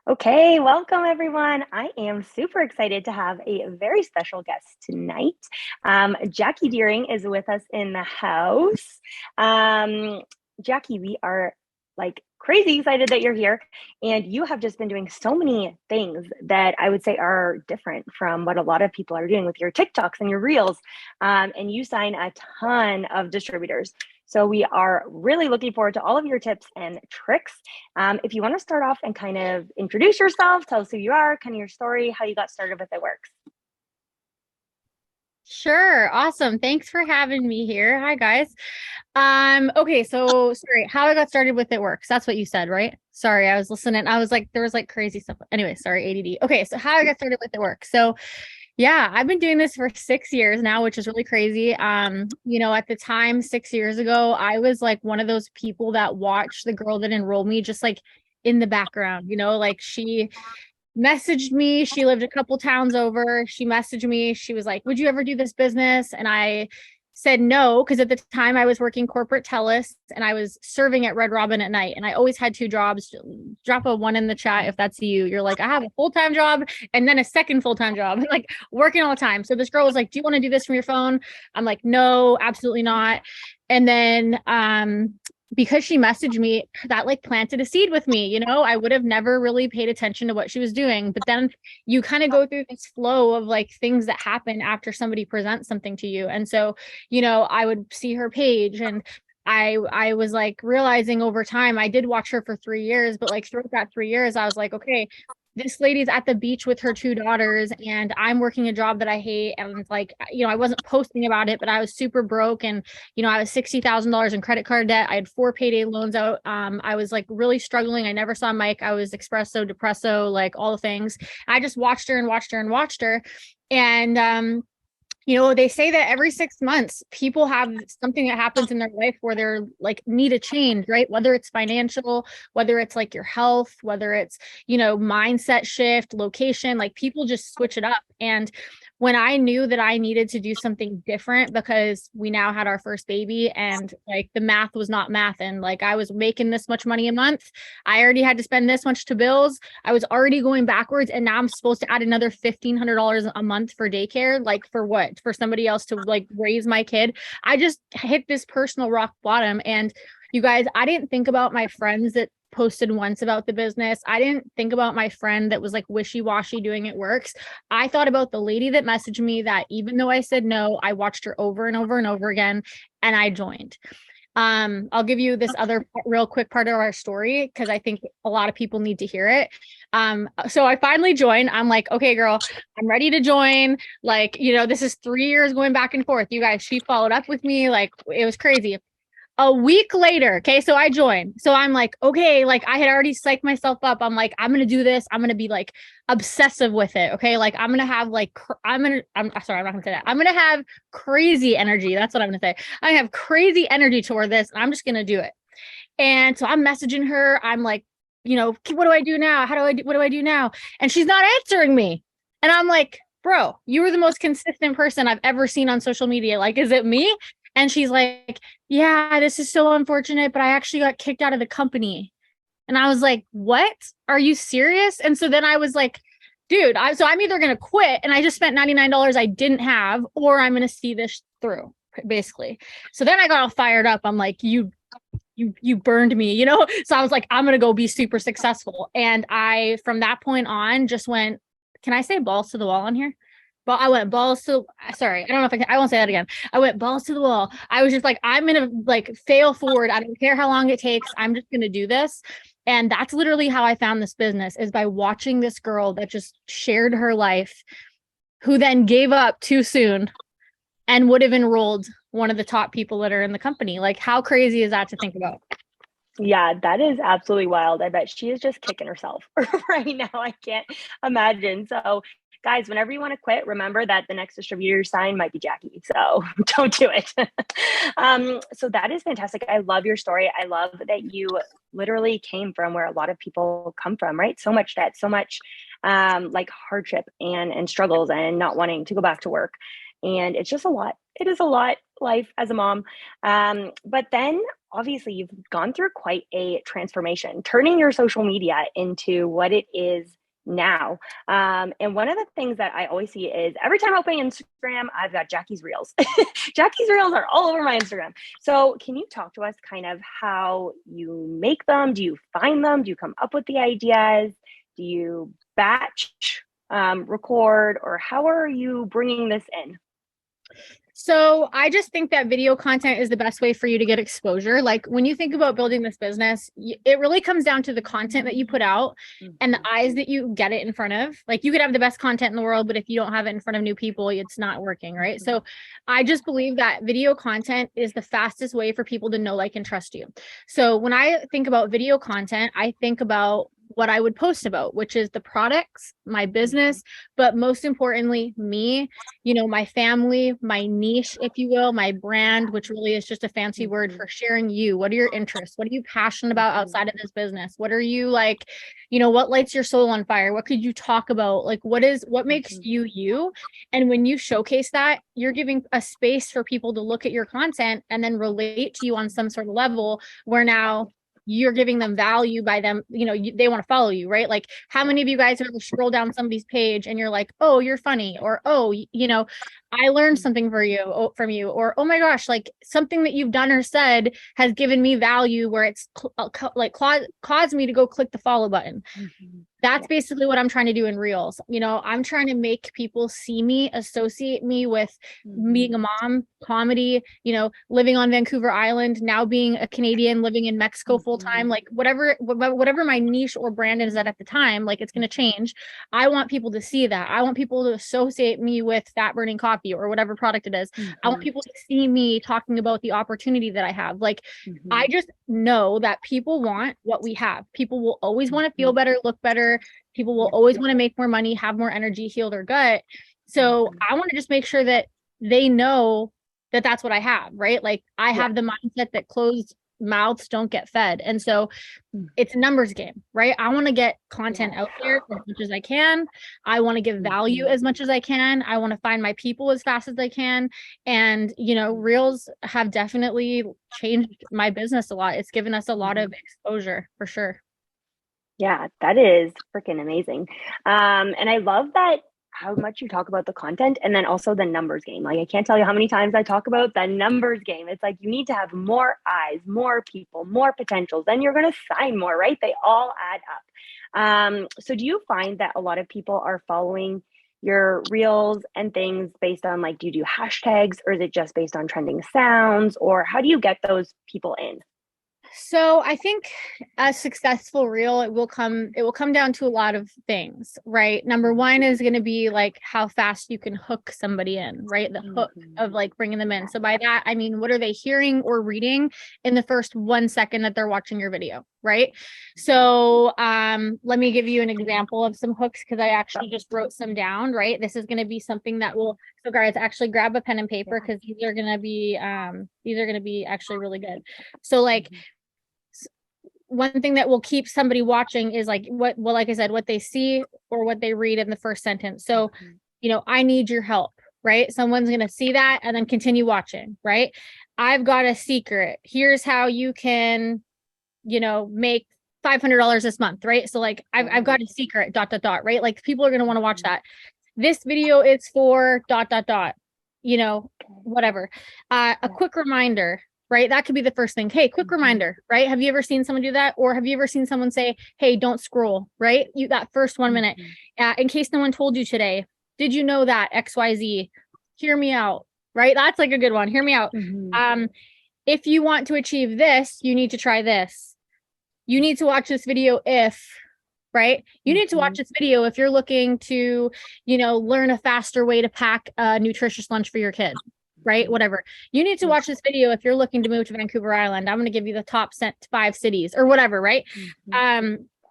Okay, welcome everyone. I am super excited to have a very special guest tonight. Jacquie Deering is with us in the house. Um, Jacquie, we are like crazy excited that you're here, and you have just been doing so many things that I would say are different from what a lot of people are doing with your TikToks and your Reels. And you sign a ton of distributors. So we are really looking forward to all of your tips and tricks. If you want to start off and kind of introduce yourself, tell us who you are, kind of your story, how you got started with It Works. Sure. Awesome. Thanks for having me here. Hi guys. Okay, so sorry, how I got started with It Works. That's what you said, right? Sorry, I was listening. I was like, there was like crazy stuff. Anyway, sorry, ADD. Okay, so how I got started with It Works. So yeah, I've been doing this for 6 years now, which is really crazy. At the time, 6 years ago, I was like one of those people that watched the girl that enrolled me just like in the background, like she messaged me. She lived a couple towns over. She messaged me. She was like, "Would you ever do this business?" And I said no, because at the time I was working corporate TELUS and I was serving at Red Robin at night. And I always had two jobs. Drop a one in the chat if that's you. You're like, I have a full-time job and then a second full-time job, like working all the time. So this girl was like, "Do you want to do this from your phone?" I'm like, "No, absolutely not." And then because she messaged me, that like planted a seed with me. I would have never really paid attention to what she was doing, but then you kind of go through this flow of like things that happen after somebody presents something to you. And so I would see her page, and I was like realizing over time. I did watch her for 3 years, but like throughout that 3 years I was like, okay, this lady's at the beach with her two daughters and I'm working a job that I hate. And like, I wasn't posting about it, but I was super broke. And I was $60,000 in credit card debt. I had 4 payday loans out. I was like really struggling. I never saw Mike. I was espresso, depresso, like all the things. I just watched her and watched her and watched her. And they say that every 6 months people have something that happens in their life where they're like need a change, right? Whether it's financial, whether it's like your health, whether it's mindset shift, location, like people just switch it up. And when I knew that I needed to do something different because we now had our first baby and like the math was not math, and like I was making this much money a month, I already had to spend this much to bills, I was already going backwards, and now I'm supposed to add another $1,500 a month for daycare. Like for what? For somebody else to like raise my kid? I just hit this personal rock bottom. And you guys, I didn't think about my friends that posted once about the business. I didn't think about my friend that was like wishy-washy doing It Works. I thought about the lady that messaged me that even though I said no, I watched her over and over and over again and I joined. I'll give you this other real quick part of our story because I think a lot of people need to hear it. So I finally joined. I'm like, okay, girl, I'm ready to join. Like, this is 3 years going back and forth. You guys, she followed up with me. Like, it was crazy. A week later, okay, so I joined. So I'm like, okay, like I had already psyched myself up. I'm like, I'm gonna do this. I'm gonna be like obsessive with it. Okay, like I'm gonna have like I'm sorry, I'm not gonna say that. I'm gonna have crazy energy. That's what I'm gonna say. I have crazy energy toward this, and I'm just gonna do it. And so I'm messaging her. I'm like, what do I do now? How do I do? What do I do now? And she's not answering me. And I'm like, bro, you were the most consistent person I've ever seen on social media. Like, is it me? And she's like, yeah, this is so unfortunate, but I actually got kicked out of the company. And I was like, what? Are you serious? And so then I was like, dude, I'm either going to quit and I just spent $99 I didn't have, or I'm going to see this through, basically. So then I got all fired up. I'm like, you burned me, So I was like, I'm gonna go be super successful. And I from that point on just went, can I say balls to the wall on here? But I went balls to, sorry, I don't know if I won't say that again. I went balls to the wall. I was just like, I'm gonna like fail forward. I don't care how long it takes. I'm just gonna do this. And that's literally how I found this business, is by watching this girl that just shared her life, who then gave up too soon and would have enrolled one of the top people that are in the company. Like, how crazy is that to think about? Yeah, that is absolutely wild. I bet she is just kicking herself right now. I can't imagine. So, guys, whenever you want to quit, remember that the next distributor sign might be Jacquie. So don't do it. So that is fantastic. I love your story. I love that you literally came from where a lot of people come from, right? So much debt, so much like hardship and struggles and not wanting to go back to work. And it's just a lot. It is a lot, life as a mom. But then obviously you've gone through quite a transformation, turning your social media into what it is now. And one of the things that I always see is every time I open Instagram, I've got Jackie's Reels. Jackie's Reels are all over my Instagram. So can you talk to us kind of how you make them? Do you find them? Do you come up with the ideas? Do you batch record, or how are you bringing this in? So I just think that video content is the best way for you to get exposure. Like when you think about building this business, it really comes down to the content that you put out and the eyes that you get it in front of. Like you could have the best content in the world, but if you don't have it in front of new people, it's not working, right? So I just believe that video content is the fastest way for people to know, like, and trust you. So when I think about video content, I think about what I would post about, which is the products, my business, but most importantly, me, my family, my niche, if you will, my brand, which really is just a fancy word for sharing you. What are your interests? What are you passionate about outside of this business? What are you like, what lights your soul on fire? What could you talk about? Like, what makes you, you? And when you showcase that, you're giving a space for people to look at your content and then relate to you on some sort of level where now you're giving them value by them, they want to follow you, right? Like how many of you guys ever scroll down somebody's page and you're like, oh, you're funny, or, oh, I learned something from you, or, oh my gosh, like something that you've done or said has given me value where it's caused me to go click the follow button. That's basically what I'm trying to do in Reels. I'm trying to make people see me, associate me with being a mom, comedy, living on Vancouver Island, now being a Canadian living in Mexico full time, like whatever my niche or brand is at the time, like it's going to change. I want people to see that. I want people to associate me with Fat Burning Coffee or whatever product it is. I want people to see me talking about the opportunity that I have. Like, I just know that people want what we have. People will always want to feel better, look better. People will always want to make more money, have more energy, heal their gut. So I want to just make sure that they know that that's what I have, right? Like I have the mindset that closed mouths don't get fed. And so it's a numbers game, right? I want to get content out there as much as I can. I want to give value as much as I can. I want to find my people as fast as I can. And, Reels have definitely changed my business a lot. It's given us a lot of exposure for sure. Yeah, that is freaking amazing. And I love that how much you talk about the content and then also the numbers game. Like I can't tell you how many times I talk about the numbers game. It's like you need to have more eyes, more people, more potentials. Then you're going to sign more, right? They all add up. So do you find that a lot of people are following your reels and things based on like, do you do hashtags, or is it just based on trending sounds, or how do you get those people in? So I think a successful reel, it will come down to a lot of things, right? Number one is going to be like how fast you can hook somebody in, right? The hook of like bringing them in. So by that, I mean, what are they hearing or reading in the first 1 second that they're watching your video, right? So let me give you an example of some hooks because I actually just wrote some down, right? This is going to be something that will, so guys, actually grab a pen and paper because these are going to be actually really good. So like, one thing that will keep somebody watching is like like I said, what they see or what they read in the first sentence. So, I need your help, right? Someone's going to see that and then continue watching, right? I've got a secret. Here's how you can, make $500 this month, right? So like, I've got a secret, ... right? Like people are going to want to watch that. This video is for ... whatever. A quick reminder, right? That could be the first thing. Hey, quick reminder, right? Have you ever seen someone do that? Or have you ever seen someone say, hey, don't scroll, right? That first 1 minute, in case no one told you today, did you know that XYZ? Hear me out, right? That's like a good one. Hear me out. If you want to achieve this, you need to try this. You need to watch this video if, right? You need to watch this video if you're looking to, learn a faster way to pack a nutritious lunch for your kid. Right? Whatever. You need to watch this video if you're looking to move to Vancouver Island. I'm going to give you the top 5 cities or whatever, right?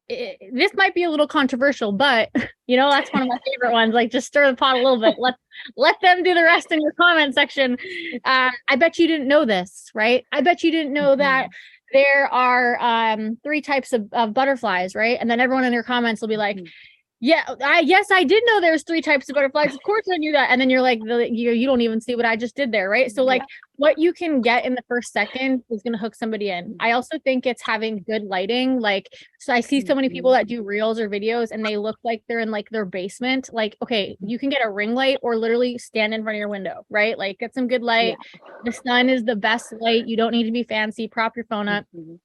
This might be a little controversial, but that's one of my favorite ones. Like just stir the pot a little bit. Let them do the rest in your comment section. I bet you didn't know this, right? I bet you didn't know that there are 3 types of butterflies, right? And then everyone in their comments will be like, Yeah, yes, I did know there's three types of butterflies. Of course I knew that. And then you're like, you don't even see what I just did there, right? So like Yeah. what you can get in the first second is going to hook somebody in. I also think it's having good lighting. Like, so I see so many people Mhm. that do reels or videos and they look like they're in like their basement. Like, okay, you can get a ring light or literally stand in front of your window, right? Like get some good light. Yeah. The sun is the best light. You don't need to be fancy. Prop your phone up. Mhm.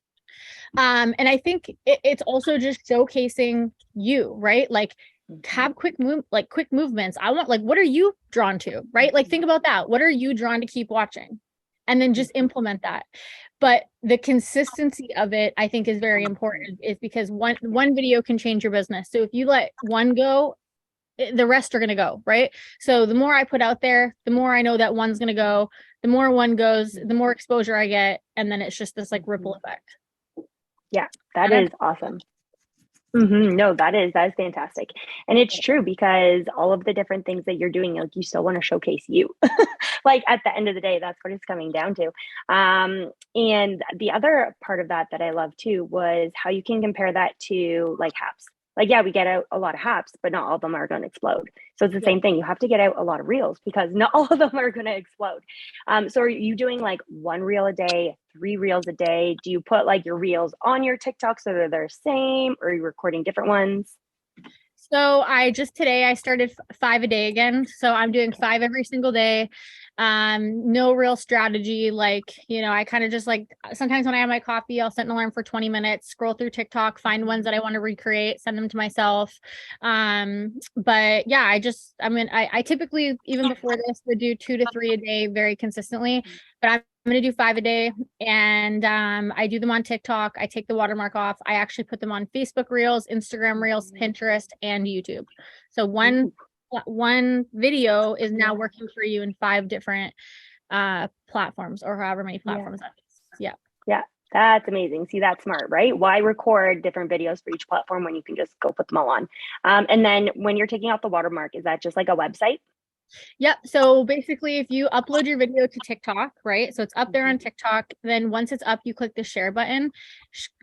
And I think it's also just showcasing you, right? Like Mhm. have quick movements. I want like, what are you drawn to, right? Like think about that. What are you drawn to keep watching? And then just Mhm. implement that. But the consistency of it, I think, is very Mhm. important, is because one video can change your business. So if you let one go, the rest are going to go, right? So the more I put out there, the more I know that one's going to go. The more one goes, the more exposure I get, and then it's just this like ripple Mhm. effect. Yeah, that And is awesome. No, that is fantastic. And it's true because all of the different things that you're doing, like you still want to showcase you. Like at the end of the day, that's what it's coming down to. And the other part of that that I love too was how you can compare that to like haps. Like, yeah, we get out a lot of haps, but not all of them are going to explode. So it's the yeah. same thing. You have to get out a lot of reels because not all of them are going to explode. So are you doing like one reel a day, three reels a day? Do you put like your reels on your TikTok so that they're the same, or are you recording different ones? So I just today I started five a day again. So I'm doing Okay. five every single day. No real strategy. Like, I kind of just like sometimes when I have my coffee, I'll set an alarm for 20 minutes, scroll through TikTok, find ones that I want to recreate, send them to myself. But yeah, I typically, even before this, would do 2 to 3 a day very consistently. But I'm going to do five a day, and I do them on TikTok. I take the watermark off. I actually put them on Facebook Reels, Instagram Reels, Pinterest, and YouTube. So Ooh, one video is now working for you in five different platforms, or however many yeah. platforms that is. Yeah. Yeah, that's amazing. See, that's smart, right? Why record different videos for each platform when you can just go put them all on? And then when you're taking out the watermark, is that just like a website? Yep. So basically, if you upload your video to TikTok, right? So it's up there on Mhm. TikTok. Then once it's up, you click the share button,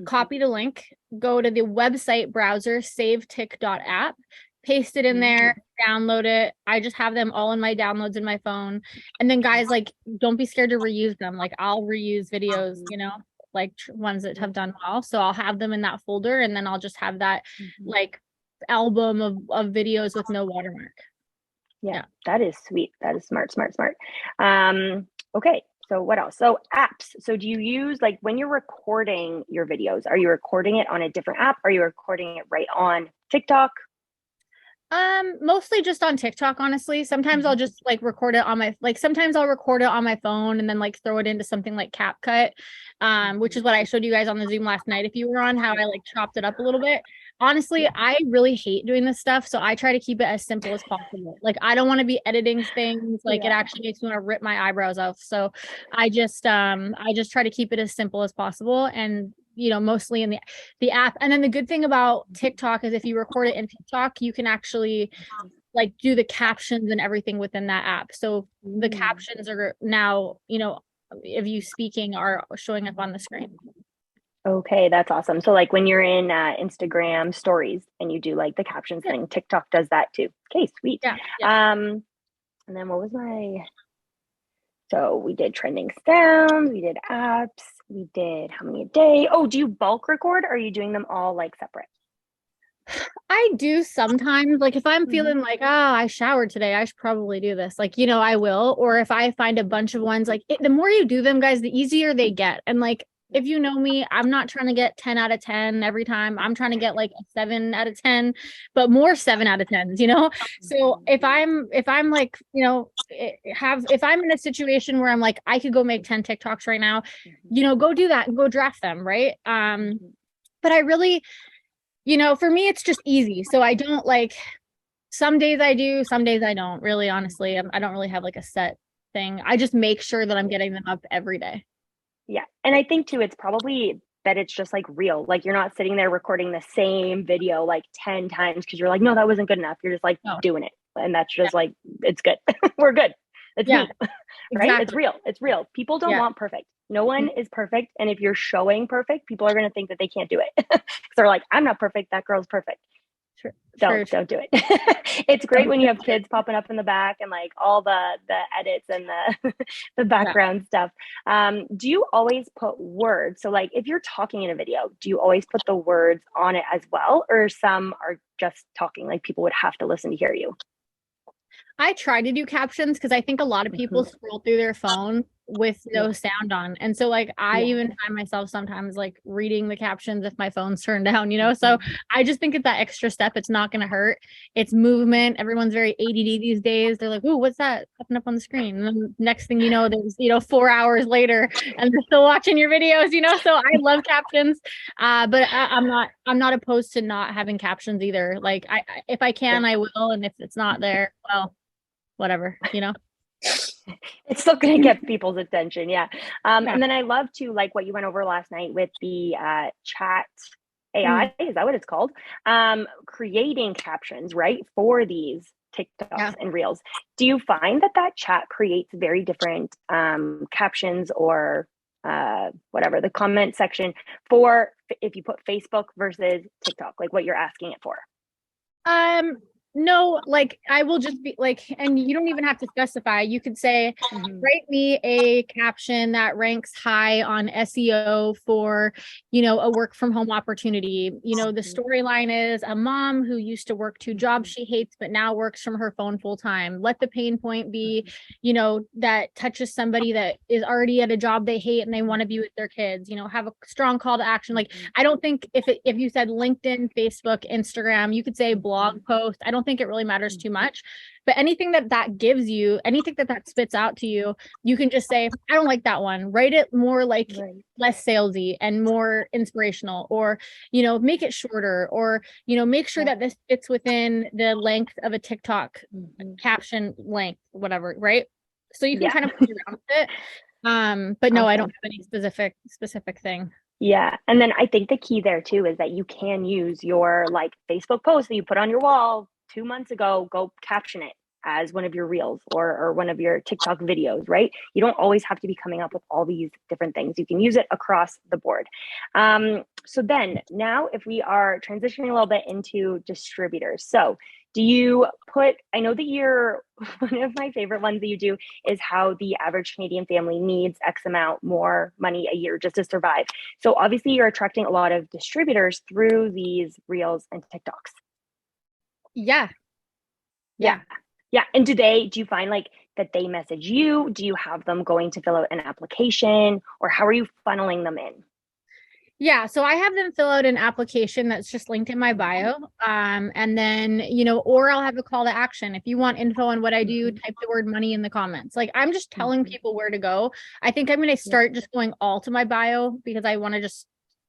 Mhm. copy the link, go to the website browser, savetik.app, paste it in there, Mm. download it. I just have them all in my downloads in my phone. And then, guys, like, don't be scared to reuse them. Like, I'll reuse videos, Mhm. like ones that Yeah. have done well. So I'll have them in that folder, and then I'll just have that Mhm. like album of videos with no watermark. Yeah, Yeah. that is sweet. That is smart, smart, smart. Okay, so what else? So apps. So do you use like when you're recording your videos, are you recording it on a different app? Are you recording it right on TikTok? Mostly just on TikTok, honestly. Sometimes I'll Mhm. just like record it on my like sometimes I'll record it on my phone and then like throw it into something like CapCut, which is Mhm. what I showed you guys on the Zoom last night if you were on, how I like chopped it up a little bit. Honestly, Yeah. I really hate doing this stuff, so I try to keep it as simple as possible. Like I don't want to be editing things, like it Yeah. actually makes me want to rip my eyebrows off. So I just try to keep it as simple as possible, and mostly in the app. And then the good thing about TikTok is if you record it in TikTok, you can actually like do the captions and everything within that app. So the Mm. captions are now, of you speaking are showing up on the screen. Okay, that's awesome. So like when you're in Instagram stories and you do like the captions Yeah, thing, TikTok does that too. Okay, sweet. yeah, yeah. Um, and then what was my so we did trending sounds, we did apps, we did how many a day? Oh, do you bulk record or are you doing them all like separate? I do sometimes, like if I'm Hmm. feeling like, oh, I showered today, I should probably do this. Like, I will. Or if I find a bunch of ones, like the more you do them, guys, the easier they get. And like, if you know me, I'm not trying to get 10 out of 10 every time. I'm trying to get like a 7 out of 10, but more 7 out of 10s. So if I'm like, if I'm in a situation where I'm like, I could go make 10 TikToks right now, go do that and go draft them, right? But I really, for me, it's just easy. So I don't like some days I do, some days I don't really, honestly. I don't really have like a set thing. I just make sure that I'm getting them up every day. Yeah. And I think too, it's probably that it's just like real. Like you're not sitting there recording the same video like 10 times because you're like, no, that wasn't good enough. You're just like No. doing it. And that's Yeah. just like, it's good. We're good. It's Yeah, me, right? It's exactly. real. It's real. People don't Yeah. want perfect. No one is perfect. And if you're showing perfect, people are going to think that they can't do it. Because they're like, I'm not perfect. That girl's perfect. Don't do it. It's great when you have kids popping up in the back and like all the edits and the background stuff. Do you always put words? So like if you're talking in a video, do you always put the words on it as well, or some are just talking, like people would have to listen to hear you? I try to do captions because I think a lot of people scroll through their phone with no sound on. And so like I even find myself sometimes like reading the captions if my phone's turned down, So I just think it's that extra step. It's not gonna hurt. It's movement. Everyone's very ADD these days. They're like, "Ooh, what's that popping up on the screen?" And then next thing you know, there's 4 hours later and they're still watching your videos, So I love captions. But I'm not opposed to not having captions either. Like I if I can, I will. And if it's not there, well, whatever. It's still going to get people's attention. Yeah. And then I love to like what you went over last night with the chat AI. Is that what it's called? Creating captions, right? For these TikToks and reels. Do you find that chat creates very different captions or whatever, the comment section for if you put Facebook versus TikTok, like what you're asking it for? No, like I will just be like, and you don't even have to specify. You could say, write me a caption that ranks high on SEO for, a work from home opportunity. The storyline is a mom who used to work 2 jobs she hates, but now works from her phone full time. Let the pain point be, that touches somebody that is already at a job they hate and they want to be with their kids, have a strong call to action. Like, I don't think if you said LinkedIn, Facebook, Instagram, you could say blog post. I don't think it really matters too much, but anything that gives you, anything that spits out to you, you can just say, I don't like that one. Write it more like less salesy and more inspirational, or, make it shorter, or, make sure that this fits within the length of a TikTok caption length, whatever. Right. So you can kind of play around with it. But no, I don't have any specific thing. Yeah. And then I think the key there too is that you can use your like Facebook post that you put on your wall 2 months ago, go caption it as one of your reels or one of your TikTok videos, right? You don't always have to be coming up with all these different things. You can use it across the board. So then now if we are transitioning a little bit into distributors. So do you put, I know that you're, one of my favorite ones that you do is how the average Canadian family needs X amount more money a year just to survive. So obviously you're attracting a lot of distributors through these reels and TikToks. Yeah. And do you find like that they message you? Do you have them going to fill out an application, or how are you funneling them in? Yeah, so I have them fill out an application that's just linked in my bio. And then, or I'll have a call to action. If you want info on what I do, type the word money in the comments. Like I'm just telling people where to go. I think I'm going to start just going all to my bio because I want to just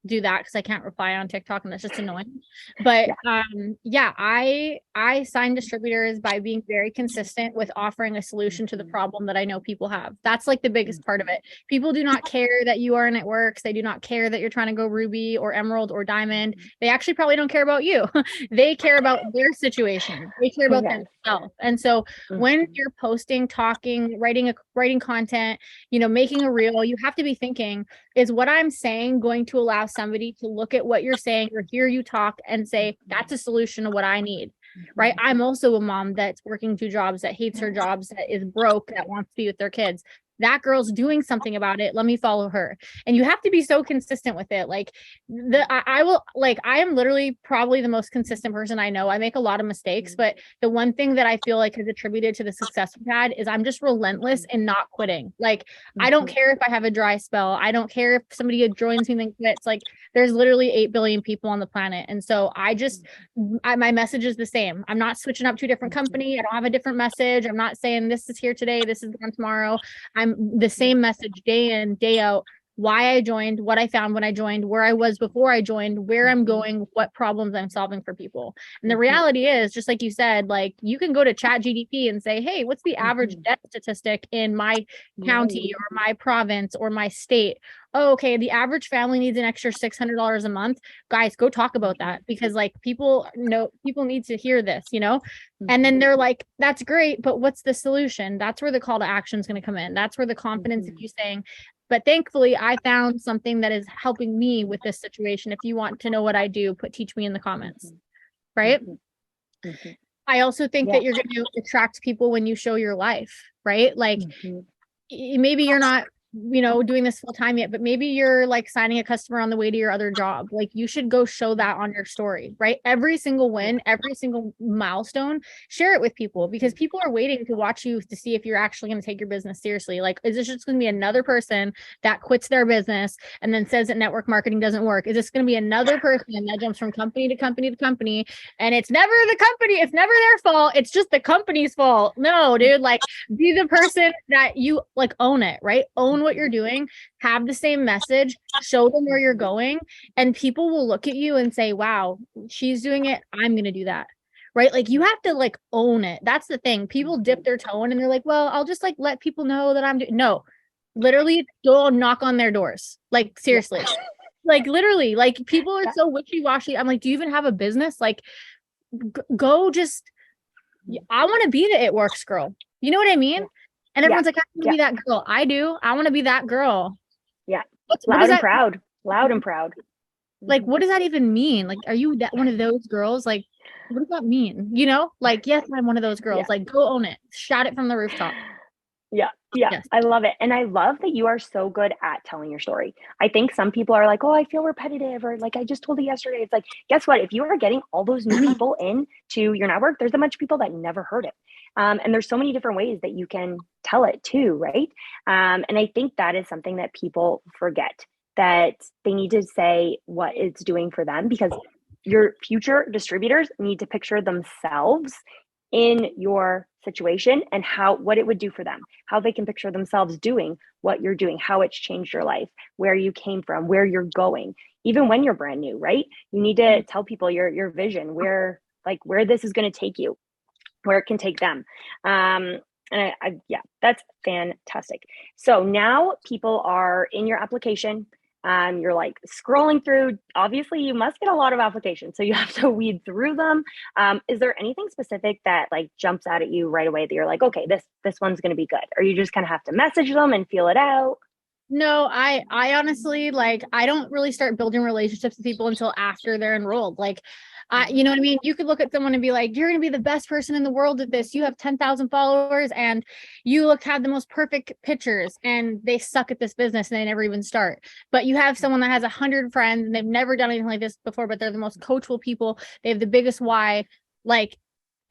do that because I can't reply on TikTok and that's just annoying. But I sign distributors by being very consistent with offering a solution to the problem that I know people have. That's like the biggest part of it. People do not care that you are in it works. They do not care that you're trying to go ruby or emerald or diamond. They actually probably don't care about you. They care about their situation. They care about themselves. And so when you're posting, talking, writing content, making a reel, you have to be thinking, is what I'm saying going to allow somebody to look at what you're saying or hear you talk and say, that's a solution to what I need, right? I'm also a mom that's working 2 jobs, that hates her jobs, that is broke, that wants to be with their kids. That girl's doing something about it. Let me follow her. And you have to be so consistent with it. Like I am literally probably the most consistent person I know. I make a lot of mistakes, but the one thing that I feel like has attributed to the success we've had is I'm just relentless and not quitting. Like, I don't care if I have a dry spell. I don't care if somebody joins me and then quits. Like, there's literally 8 billion people on the planet. And so my message is the same. I'm not switching up to a different company. I don't have a different message. I'm not saying this is here today, this is gone tomorrow. I'm the same message day in, day out. Why I joined, what I found when I joined, where I was before I joined, where I'm going, what problems I'm solving for people. And the reality is, just like you said, like you can go to ChatGPT and say, hey, what's the average death statistic in my county or my province or my state? Oh, okay, the average family needs an extra $600 a month. Guys, go talk about that because like people need to hear this, And then they're like, that's great, but what's the solution? That's where the call to action is going to come in. That's where the confidence of you saying, but thankfully I found something that is helping me with this situation. If you want to know what I do, teach me in the comments. right? Mm-hmm. I also think Yeah. that you're going to attract people when you show your life, right? Like Mm-hmm. maybe you're not, doing this full time yet, but maybe you're like signing a customer on the way to your other job. Like you should go show that on your story, right? Every single Yeah. win, every single milestone, share it with people because people are waiting to watch you to see if you're actually going to take your business seriously. Like, is this just going to be another person that quits their business and then says that network marketing doesn't work? Is this going to be another person that jumps from company to company to company and it's never the company, it's never their fault, it's just the company's fault? No, dude, like be the person that you like own it, right? Own what you're doing, have the same message, show them where you're going, and people will look at you and say, wow, she's doing it, I'm going to do that. Right? Like you have to like own it. That's the thing. People dip their toe in and they're like, well, I'll just like let people know that I'm doing. No, literally go knock on their doors. Like seriously. Yeah. Like literally, like people are Yeah. so wishy-washy. I'm like, do you even have a business? Like go just I want to be the it works girl. You know what I mean? And Yeah. everyone's like, I want to Yeah. be that girl. I do. I want to be that girl. Yeah. What does Loud and that proud. Loud and proud. like? Mm-hmm. What does that even mean? Like, are you that one of those girls? Like, what does that mean? Like, yes, I'm one of those girls. Yeah. Like, go own it. Shout it from the rooftop. Yeah. Yeah. Yes. I love it. And I love that you are so good at telling your story. I think some people are like, oh, I feel repetitive, or like I just told it yesterday. It's like, guess what? If you are getting all those new people into your network, there's a bunch of people that never heard it. And there's so many different ways that you can tell it too, right? And I think that is something that people forget, that they need to say what it's doing for them, because your future distributors need to picture themselves in your situation and what it would do for them, how they can picture themselves doing what you're doing, how it's changed your life, where you came from, where you're going, even when you're brand new, right? You need to tell people your vision, where this is going to take you, where it can take them. And yeah, that's fantastic. So now people are in your application. You're like scrolling through. Obviously, you must get a lot of applications, so you have to weed through them. Is there anything specific that like jumps out at you right away that you're like, okay, this one's going to be good, or you just kind of have to message them and feel it out? No, I honestly like I don't really start building relationships with people until after they're enrolled. Like you know what I mean? You could look at someone and be like, you're going to be the best person in the world at this. You have 10,000 followers and you have the most perfect pictures, and they suck at this business and they never even start. But you have someone that has 100 friends and they've never done anything like this before, but they're the most coachable people. They have the biggest why. Like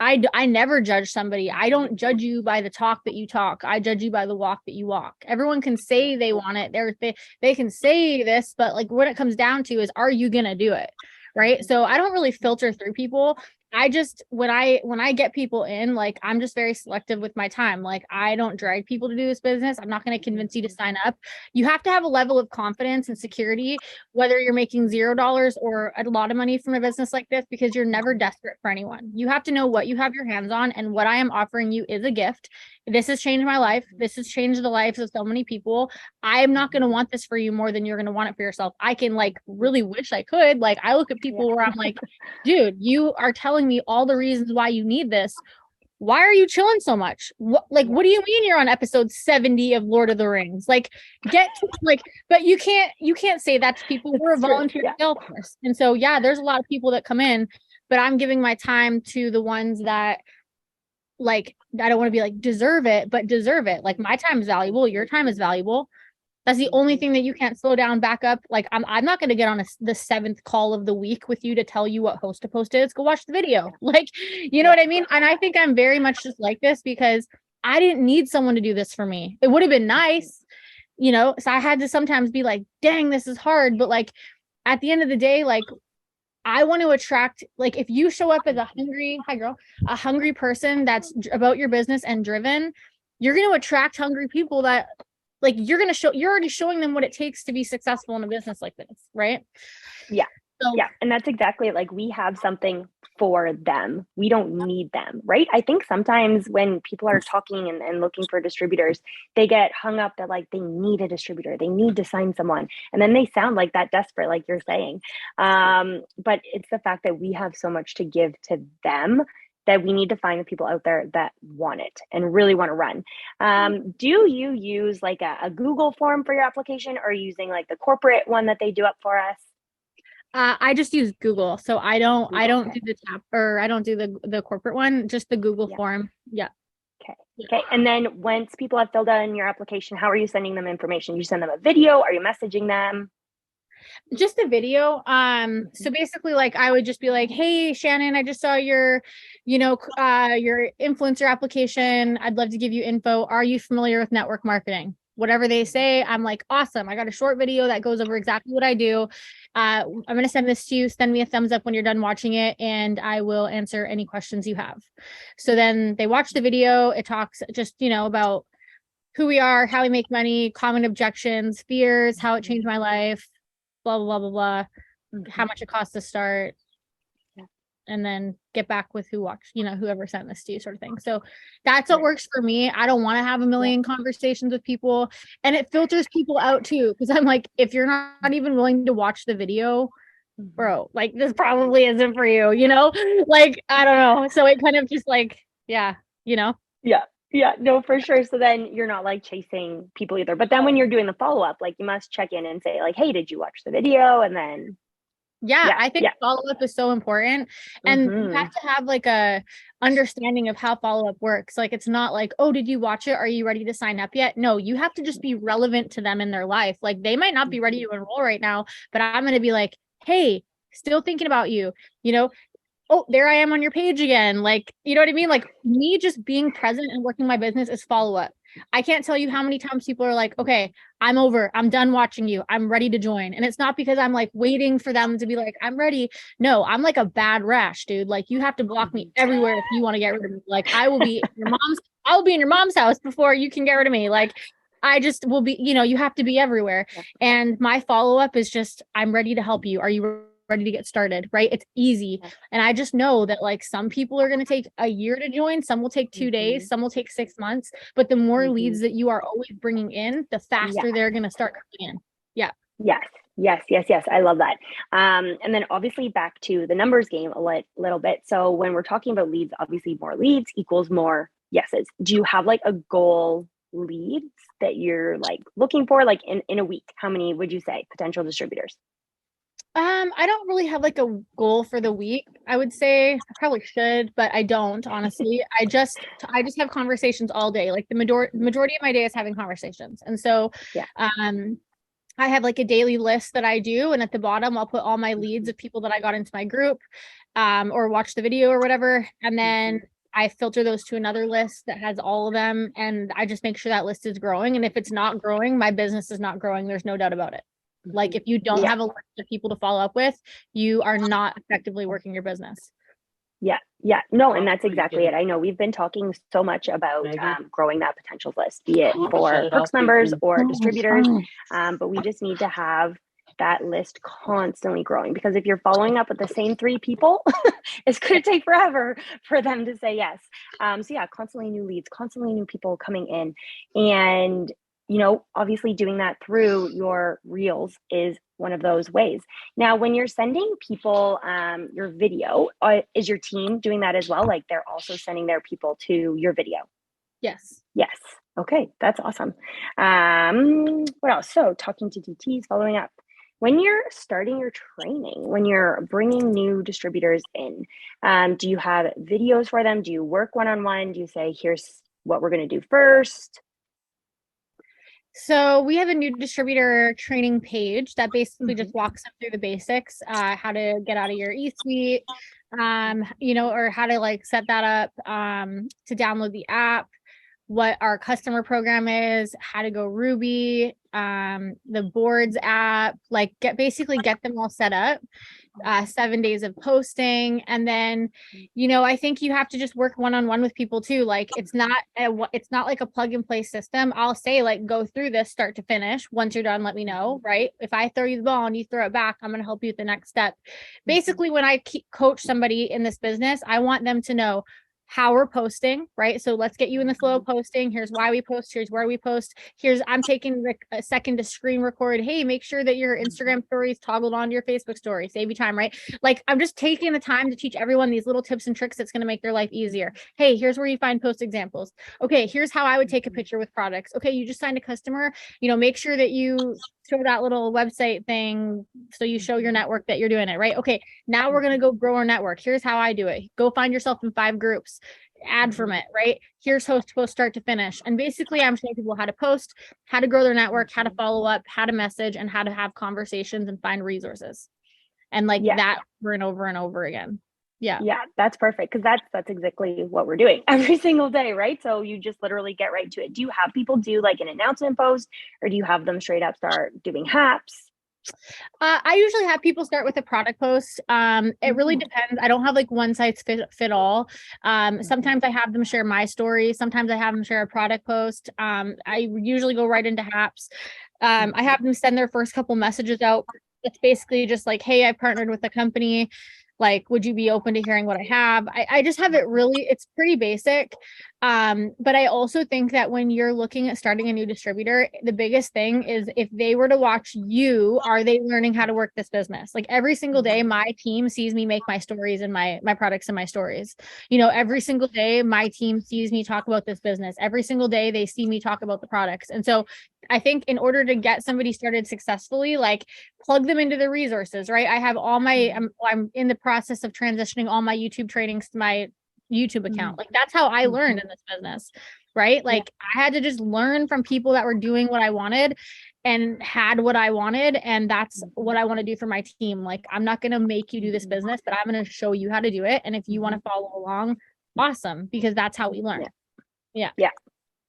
I never judge somebody. I don't judge you by the talk that you talk. I judge you by the walk that you walk. Everyone can say they want it. They can say this, but like what it comes down to is, are you gonna do it? Right. So I don't really filter through people. I just when I get people in, like I'm just very selective with my time. Like I don't drag people to do this business. I'm not going to convince you to sign up. You have to have a level of confidence and security, whether you're making $0 or a lot of money from a business like this, because you're never desperate for anyone. You have to know what you have your hands on, and what I am offering you is a gift. This has changed my life. This has changed the lives of so many people. I am not going to want this for you more than you're going to want it for yourself. I can like really wish I could. Like I look at people Yeah. where I'm like, dude, you are telling me all the reasons why you need this. Why are you chilling so much? What do you mean you're on episode 70 of Lord of the Rings? Like get to, like, but you can't say that to people. We're a volunteer sales force. And so yeah, there's a lot of people that come in, but I'm giving my time to the ones that like I don't want to be like deserve it, but deserve it. Like my time is valuable, your time is valuable. That's the only thing that you can't slow down, back up. Like I'm not going to get on the seventh call of the week with you to tell you what host to post is. Go watch the video. Like, you know what I mean? And I think I'm very much just like this because I didn't need someone to do this for me. It would have been nice, so I had to sometimes be like, dang, this is hard. But like at the end of the day, like I want to attract, like if you show up as a hungry person that's about your business and driven, you're going to attract hungry people that like you're already showing them what it takes to be successful in a business like this, right? Yeah. So yeah. And that's exactly it. Like we have something for them. We don't need them, right? I think sometimes when people are talking and looking for distributors, they get hung up that like they need a distributor, they need to sign someone. And then they sound like that desperate, like you're saying. But it's the fact that we have so much to give to them that we need to find the people out there that want it and really want to run. Do you use like a Google form for your application, or are you using like the corporate one that they do up for us? I just use Google. So I don't Okay. do the tap, or I don't do the corporate one, just the Google Yeah. form. Yeah. Okay. Okay. And then once people have filled out in your application, how are you sending them information? You send them a video? Are you messaging them? Just a video. Mhm. So basically, like, I would just be like, hey, Shannon, I just saw your, your influencer application. I'd love to give you info. Are you familiar with network marketing? Whatever they say, I'm like, awesome. I got a short video that goes over exactly what I do. I'm going to send this to you. Send me a thumbs up when you're done watching it, and I will answer any questions you have. So then they watch the video. It talks just, about who we are, how we make money, common objections, fears, how it changed my life, blah, blah, blah, blah, blah, how Mhm. much it costs to start, Yeah. and then get back with who watched, whoever sent this to you, sort of thing. So that's what Right. works for me. I don't want to have a Yeah. million conversations with people. And it filters people out too. Cause I'm like, if you're not even willing to watch the video, Mhm. bro, like this probably isn't for you, Like, I don't know. So it kind of just like, yeah, you know? Yeah. Yeah. No, for sure. So then you're not like chasing people either. But then when you're doing the follow up, like you must check in and say, like, hey, did you watch the video? And then, Yeah, yeah. I think Yeah. follow-up is so important. And you Hmm. have to have like a understanding of how follow-up works. Like it's not like, oh, did you watch it? Are you ready to sign up yet? No, you have to just be relevant to them in their life. Like they might not be ready Hmm. to enroll right now, but I'm going to be like, hey, still thinking about you, you know, oh, there I am on your page again. Like, you know what I mean? Like me just being present and working my business is follow up. I can't tell you how many times people are like, okay, I'm over. I'm done watching you. I'm ready to join. And it's not because I'm like waiting for them to be like, I'm ready. No, I'm like a bad rash, dude. Like you have to block me Hmm. everywhere if you want to get rid of me. Like I will be in your mom's house before you can get rid of me. Like I just will be, you have to be everywhere. Yeah. And my follow up is just, I'm ready to help you. Are you ready to get started? Right? It's easy. Yeah. And I just know that like some people are going to take a year to join, some will take 2 days, Hmm. some will take 6 months. But the more Hmm. leads that you are always bringing in, the Yeah. faster they're going to start coming in. Yeah. Yes. Yes. Yes. Yes. I love that. And then obviously back to the numbers game a little bit. So when we're talking about leads, obviously more leads equals more yeses. Do you have like a goal leads that you're like looking for, like in a week? How many would you say potential distributors? I don't really have like a goal for the week. I would say I probably should, but I don't, honestly. I just have conversations all day. Like the majority of my day is having conversations. And so Yeah. um I have like a daily list that I do, and at the bottom I'll put all my leads Hmm. of people that I got into my group, or watch the video or whatever, and then Hmm. I filter those to another list that has all of them, and I just make sure that list is growing. And if it's not growing, my business is not growing. There's no doubt about it. Like Hmm. if you don't Yeah. have a list of people to follow up with, you are not effectively working your business. Yeah, yeah, no, and that's exactly it. I know we've been talking so much about growing that potentials list, be it for perks members or No, it's distributors, fine. but we just need to have that list constantly growing because if you're following up with the same three people, it's going to take forever for them to say yes. So yeah, constantly new leads, constantly new people coming in, and obviously doing that through your reels is one of those ways. Now, when you're sending people your video, is your team doing that as well? Like they're also sending their people to your video? Yes. Yes. Okay, that's awesome. What else? So, talking to DTs, following up. When you're starting your training, when you're bringing new distributors in, do you have videos for them? Do you work one on one? Do you say, here's what we're going to do first? So we have a new distributor training page that basically Mhm. just walks them through the basics, how to get out of your e-suite, or how to like set that up, to download the app, what our customer program is, how to go Ruby, the boards app, like get them all set up, 7 days of posting. And then, I think you have to just work one-on-one with people too. Like it's not like a plug and play system. I'll say like, go through this start to finish. Once you're done, let me know. Right. If I throw you the ball and you throw it back, I'm going to help you with the next step. Mhm. Basically, when I coach somebody in this business, I want them to know how we're posting, right? So let's get you in the flow of posting. Here's why we post. Here's where we post. I'm taking a second to screen record. Hey, make sure that your Instagram story is toggled onto your Facebook story. Save you time, right? Like I'm just taking the time to teach everyone these little tips and tricks that's going to make their life easier. Hey, here's where you find post examples. Okay, here's how I would take a picture with products. Okay, you just signed a customer. Make sure that you show that little website thing. So you show your network that you're doing it, right? Okay, now we're going to go grow our network. Here's how I do it. Go find yourself in 5 groups, add from it, right? Here's host post start to finish. And basically I'm showing people how to post, how to grow their network, how to follow up, how to message, and how to have conversations and find resources. And like that over and over and over again. Yeah. Yeah, that's perfect. Because that's exactly what we're doing every single day, right? So you just literally get right to it. Do you have people do like an announcement post, or do you have them straight up start doing haps? I usually have people start with a product post. It really depends. I don't have like one size fit all. Sometimes I have them share my story. Sometimes I have them share a product post. I usually go right into haps. I have them send their first couple messages out. It's basically just like, hey, I partnered with a company. Like, would you be open to hearing what I have? I just have it really, it's pretty basic. But I also think that when you're looking at starting a new distributor, the biggest thing is if they were to watch you, are they learning how to work this business? Like every single day, my team sees me make my stories and my products and my stories. You know, every single day, my team sees me talk about this business. Every single day, they see me talk about the products. And so I think in order to get somebody started successfully, like plug them into the resources, right? I have all my, I'm in the process of transitioning all my YouTube trainings to my YouTube account. Like that's how I learned in this business, right? Like I had to just learn from people that were doing what I wanted and had what I wanted. And that's what I want to do for my team. Like, I'm not going to make you do this business, but I'm going to show you how to do it. And if you want to follow along, awesome, because that's how we learn. Yeah.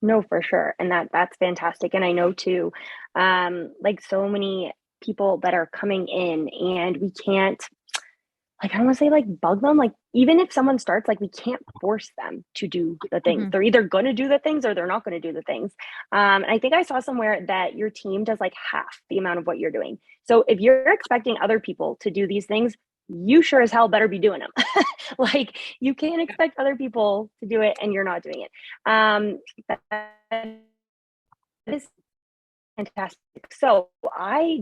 No, for sure. And that's fantastic. And I know too, like so many people that are coming in and we can't, like, I don't want to say like bug them. Like, even if someone starts, like, we can't force them to do the things. They're either going to do the things or they're not going to do the things. And I think I saw somewhere that your team does like half the amount of what you're doing. So if you're expecting other people to do these things, you sure as hell better be doing them. Like, you can't expect other people to do it and you're not doing it. That is fantastic. So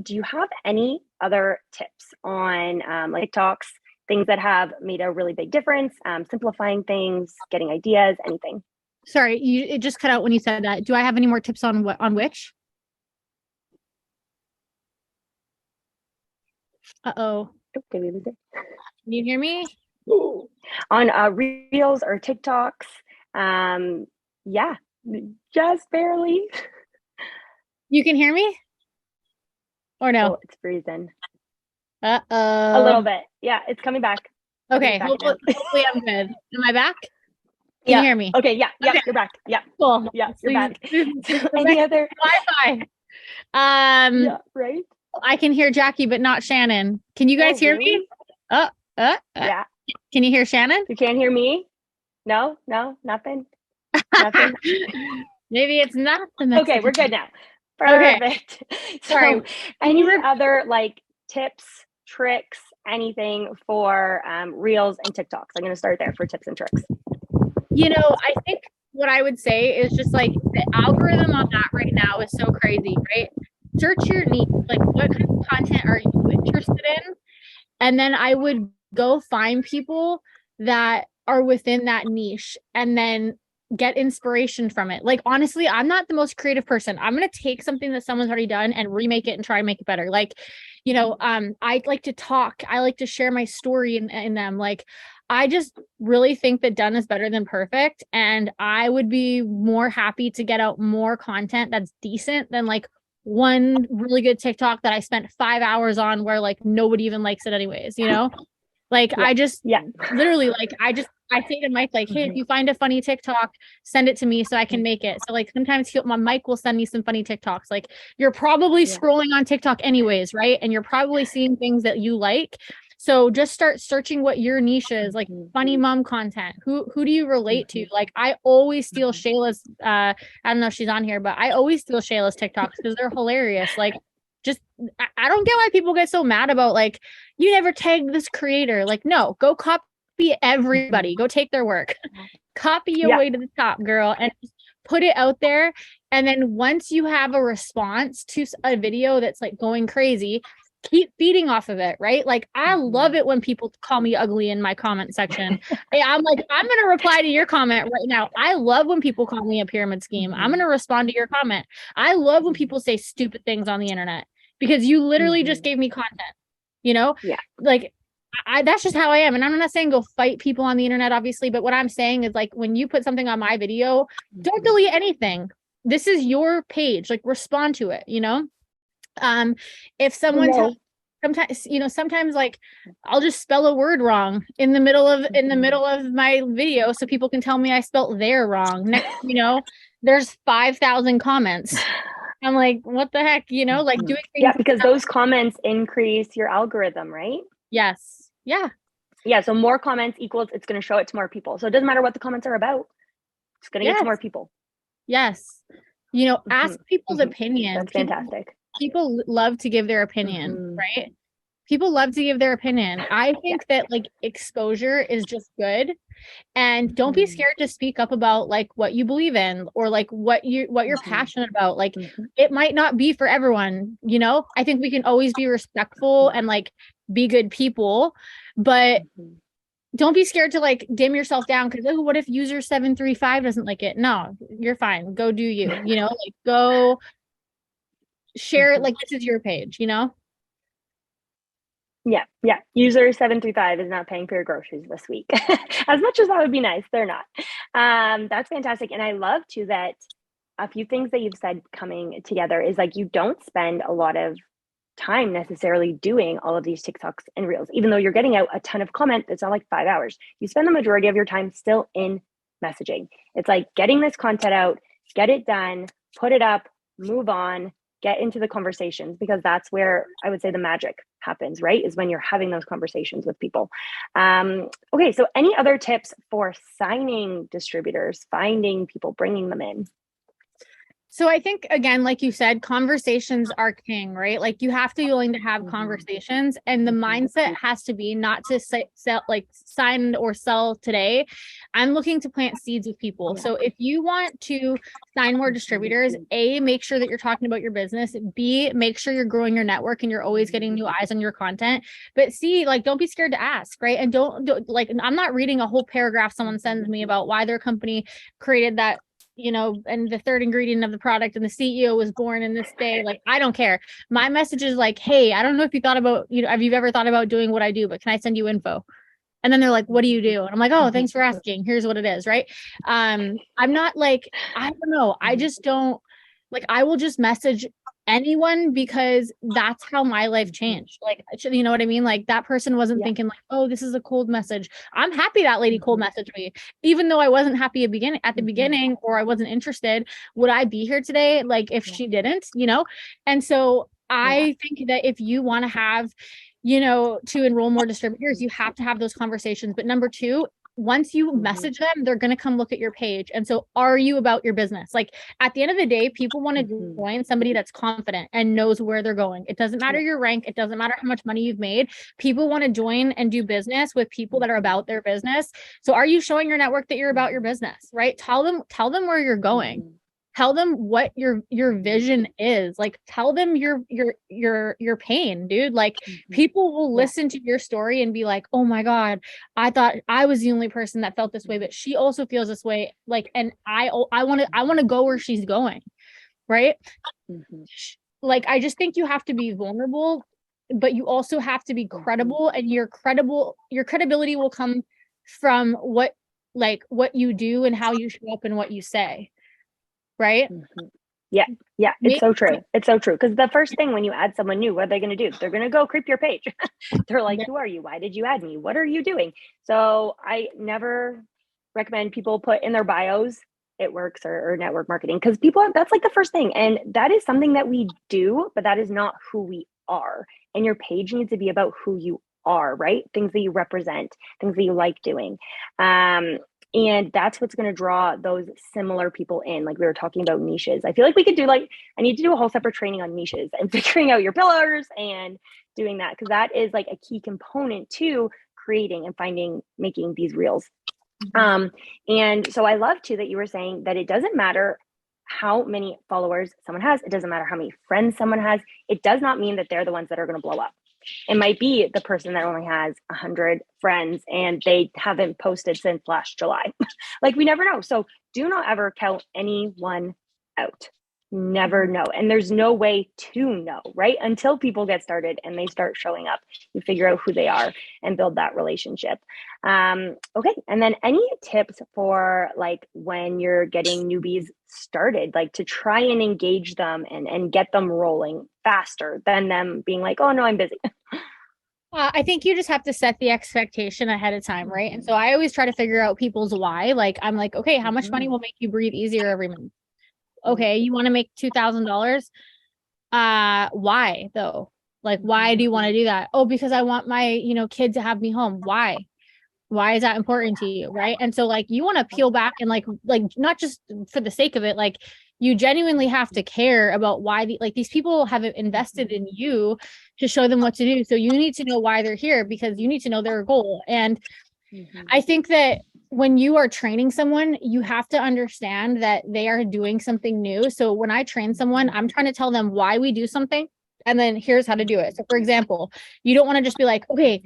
do you have any other tips on like TikToks, things that have made a really big difference, simplifying things, getting ideas, anything? Sorry, it just cut out when you said that. Do I have any more tips on what, on which? Uh-oh. Did we lose it? Can you hear me? On Reels or TikToks. Yeah, just barely. You can hear me? Or no? Oh, it's freezing. Uh-oh. A little bit. Yeah, it's coming back. Okay, hopefully I'm good. Am I back? Can you hear me? Okay, yeah, Okay. You're back. Yeah. Cool. Yeah, you're back. Any other Wi-Fi? Yeah, right? I can hear Jackie, but not Shannon. Can you guys hear me? Yeah. Can you hear Shannon? You can't hear me? No, nothing. Nothing. Maybe it's not the Mexican. Okay, we're good now. Perfect. Okay. So any other like tips, tricks, anything for Reels and TikToks? I'm going to start there for tips and tricks. You know, I think what I would say is just like the algorithm on that right now is so crazy, right? Search your niche, like what kind of content are you interested in? And then I would go find people that are within that niche and then get inspiration from it. Like, honestly, I'm not the most creative person. I'm going to take something that someone's already done and remake it and try and make it better. Like, you know, I like to talk. I like to share my story in them. Like, I just really think that done is better than perfect. And I would be more happy to get out more content that's decent than like one really good TikTok that I spent 5 hours on where like nobody even likes it anyways, you know? Like, I just literally, like, I say to Mike, like, hey, if you find a funny TikTok, send it to me so I can make it. So like sometimes my Mike will send me some funny TikToks. Like, you're probably scrolling on TikTok anyways, right? And you're probably seeing things that you like. So just start searching what your niche is, like funny mom content. Who do you relate to? Like, I always steal Shayla's, I don't know if she's on here, but I always steal Shayla's TikToks because they're hilarious. Like, just, I don't get why people get so mad about like, you never tagged this creator. Like, no, go copy everybody. Go take their work. Copy your way to the top, girl, and put it out there. And then once you have a response to a video that's like going crazy, keep feeding off of it, right? Like, I love it when people call me ugly in my comment section. I'm like, I'm going to reply to your comment right now. I love when people call me a pyramid scheme. I'm going to respond to your comment. I love when people say stupid things on the internet. because you literally just Mm-hmm. gave me content, you know? Yeah. Like that's just how I am. And I'm not saying go fight people on the internet, obviously, but what I'm saying is like when you put something on my video, don't Mm-hmm. delete anything. This is your page. Like respond to it, you know? Um, if I someone tells know. sometimes, sometimes like I'll just spell a word wrong in the middle of Mm-hmm. my video so people can tell me I spelt there wrong. Next, there's 5,000 comments. I'm like, what the heck, like Mhm. doing Yeah, things. because those comments increase your algorithm, right? Yes. Yeah. Yeah, so more comments equals it's going to show it to more people. So it doesn't matter what the comments are about. It's going to get to more Yes. people. Yes. Hmm. Ask people's Hmm. opinion. That's fantastic. People love to give their opinion, Hmm. right? People love to give their opinion. I Yeah. think that like exposure is just good. And don't be Hmm. scared to speak up about like what you believe in or like what you're Hmm. passionate about. Like Hmm. it might not be for everyone. I think we can always be respectful and like be good people, but Hmm. don't be scared to like dim yourself down because what if user 735 doesn't like it? No, you're fine. Go do like go share it Hmm. like this is your page. Yeah, yeah. User 735 is not paying for your groceries this week. As much as that would be nice, they're not. That's fantastic. And I love too that a few things that you've said coming together is like you don't spend a lot of time necessarily doing all of these TikToks and Reels, even though you're getting out a ton of comment. It's not like 5 hours. You spend the majority of your time still in messaging. It's like getting this content out, get it done, put it up, move on, get into the conversations, because that's where I would say the magic happens, right? Is when you're having those conversations with people. Okay, so any other tips for signing distributors, finding people, bringing them in? So I think again, like you said, conversations are king, right? Like you have to be willing to have Mm-hmm. conversations, and the Mm-hmm. mindset has to be not to sell, like sign or sell today. I'm looking to plant seeds with people. Yeah. So if you want to sign more Mm-hmm. distributors, A, make sure that you're talking about your business. B, make sure you're growing your network and you're always getting new eyes on your content. But C, like don't be scared to ask, right? And don't like I'm not reading a whole paragraph someone sends me about why their company created that and the third ingredient of the product and the CEO was born in this day. Like, I don't care. My message is like, hey, I don't know if you thought about, have you ever thought about doing what I do, but can I send you info? And then they're like, what do you do? And I'm like, oh, Mm-hmm. thanks for asking. Here's what it is. Right. I'm not like, I don't know. I Mm-hmm. just don't like, I will just message anyone because that's how my life Mm-hmm. changed. Like, you know what I mean? Like that person wasn't Yeah. thinking like, oh, this is a cold message. I'm happy that lady cold Mm-hmm. messaged me, even though I wasn't happy at the Mm-hmm. beginning or I wasn't interested. Would I be here today? Like if Yeah. she didn't? And so Yeah. I think that if you want to have to enroll more distributors, you have to have those conversations. But number two, once you Mm-hmm. message them, they're going to come look at your page. And so, are you about your business? Like at the end of the day, people want to Mm-hmm. join somebody that's confident and knows where they're going. It doesn't matter Yeah. your rank, it doesn't matter how much money you've made. People want to join and do business with people that are Mm-hmm. about their business. So, are you showing your network that you're about your Mm-hmm. business, right? Tell them where you're going. Mm-hmm. Tell them what your Mm-hmm. vision is. Like tell them your pain, dude. Like Mm-hmm. people will Yeah. listen to your story and be like, oh my God, I thought I was the only person that felt this way, but she also feels this way. Like, and I want to go where she's going, right? Mm-hmm. Like I just think you have to be vulnerable, but you also have to be Mm-hmm. credible, and your credibility will come from what you do and how you show up and what you say, right? Mm-hmm. Yeah. Yeah. It's Maybe, so true. It's so true. Because the first thing when you add someone new, what are they going to do? They're going to go creep your page. They're like, who are you? Why did you add me? What are you doing? So I never recommend people put in their bios it works, or network marketing, because people, that's like the first thing. And that is something that we do, but that is not who we are. And your page needs to be about who you are, right? Things that you represent, things that you like doing. And that's what's going to draw those similar people in. Like we were talking about niches. I feel like we could do like, I need to do a whole separate training on niches and figuring out your pillars and doing that, because that is like a key component to creating and finding, making these reels. Um, and so I love too that you were saying that it doesn't matter how many followers someone has, it doesn't matter how many friends someone has. It does not mean that they're the ones that are going to blow up. It might be the person that only has 100 friends and they haven't posted since last July. Like we never know. So do not ever count anyone out. never know. And there's no way to know, right? Until people get started and they start showing up, you figure out who they are and build that relationship. Okay. And then any tips for like when you're getting newbies started, like to try and engage them and get them rolling faster than them being like, oh no, I'm busy. I think you just have to set the expectation ahead of time, right? And so I always try to figure out people's why. Like, I'm like, okay, how much money will make you breathe easier every month? Okay, you want to make $2,000? Why though? Like, why do you want to do that? Oh, because I want my, kid to have me home. Why? Why is that important to you? Right. And so like you want to peel back and like not just for the sake of it, like you genuinely have to care about why these people have invested in you to show them what to do. So you need to know why they're here because you need to know their goal. And I think that when you are training someone, you have to understand that they are doing something new. So when I train someone, I'm trying to tell them why we do something. And then here's how to do it. So for example, you don't want to just be like, okay,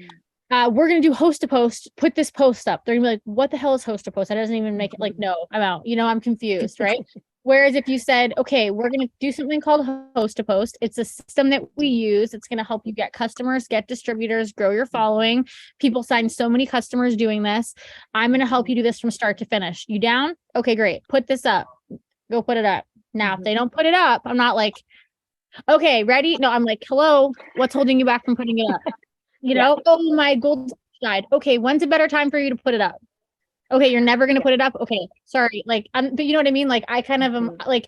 we're going to do host to post, put this post up. They're going to be like, what the hell is host to post? That doesn't even make it like, no, I'm out. I'm confused, right? Whereas if you said, okay, we're going to do something called host to post, it's a system that we use. It's going to help you get customers, get distributors, grow your following. People sign so many customers doing this. I'm going to help you do this from start to finish. You down? Okay, great. Put this up. Go put it up. Now, if they don't put it up, I'm not like, okay, ready? No, I'm like, hello, what's holding you back from putting it up? Oh, my gold died. Okay, when's a better time for you to put it up? Okay, you're never going to put it up. Okay, sorry. Like, but you know what I mean? Like, I kind of am like,